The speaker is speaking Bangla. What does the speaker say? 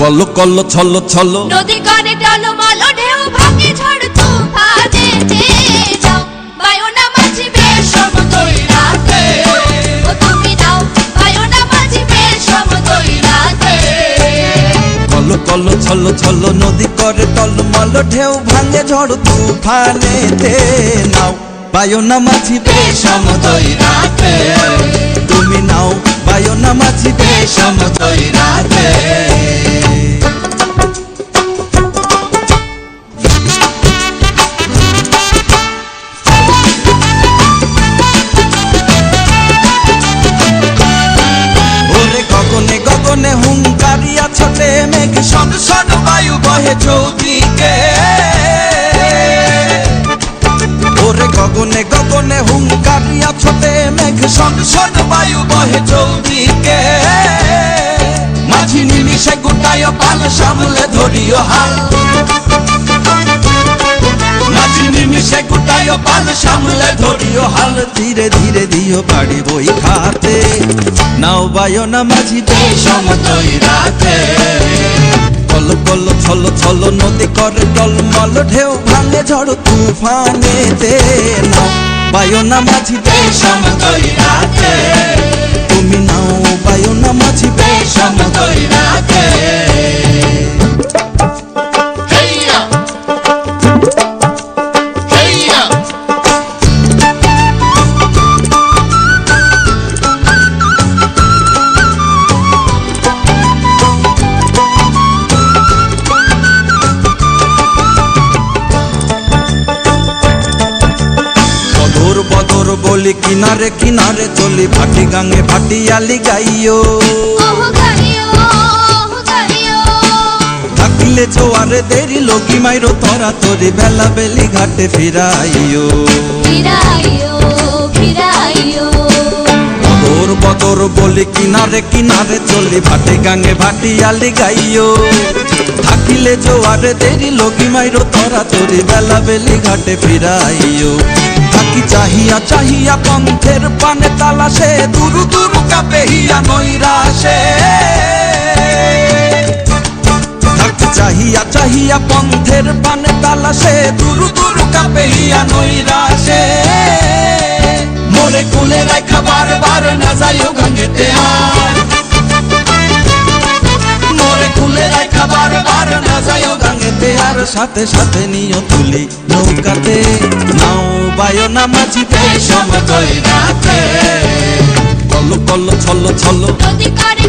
কল কল ছল ছল নদী করে টলমল ঢেউ ভাঙে ঝড় তুফানে যাও বায়না মাঝি বেশম দইরাতে ও তুমি যাও বায়না মাঝি বেশম দইরাতে কল কল ছল ছল নদী করে টলমল ঢেউ ভাঙে ঝড় তুফানেতে নাও বায়না মাঝি বেশম দইরাতে তুমি নাও বায়না মাঝি বেশম দইরাতে গগনে হুঙ্কারিয়া ছোটে মেঘ শন শন বায়ু বহে চৌদিকে ওরে গগনে গগনে হুঙ্কারিয়া ছোটে মেঘ শন শন বায়ু বহে চৌদিকে মাঝি নিমিষে গোটায় পাল সামলে ধরিও হাল মাঝি নিমিষে গোটায় পাল সামলে ধরিও হাল ধীরে ধীরে দিও বাড়ি বই খাতে নাও বায়না মাঝি বেশম দইরাতে কল কল ছল ছল নদী করে টলমল ঢেউ ভাঙে ঝড় তুফানেতে নাও বায়না মাঝি বেশম দইরাতে তুমি নাও বায়না মাঝি বেশম দইরাতে বদর বলি কিনারে কিনারে চলি ভাটি গাঙে ভাটিয়ালি গাইও থাকিলে জোয়ারে দেরি লগি মাইরো তরা তরি বেলা বেলি ঘাটে ফিরাইও বদর বদর বলি কিনারে কিনারে চলি ভাটি গাঙে ভাটিয়ালি গাইও থাকিলে জোয়ারে দেরি লগি মাইরো তরা তরি বেলা বেলি ঘাটে ফিরাইও থাকি চাহিয়া চাহিয়া পন্থের পানে তালাশে দুরু দুরু কাপে হিয়া নৈরাশে থাকি চাহিয়া চাহিয়া পন্থের পানে তালাশে দুরু দুরু কাপে হিয়া নৈরাশে মোরে কুলে রাখা বারবার না যাইও গাঙ্গেতে আর মোরে কুলে রাখা বারবার না যাইও গাঙ্গেতে আর সাথে সাথে নিও তুলি নৌকাতে নাও বায়না মাঝি বেশম দইরাতে কল কল ছল ছল নদী করে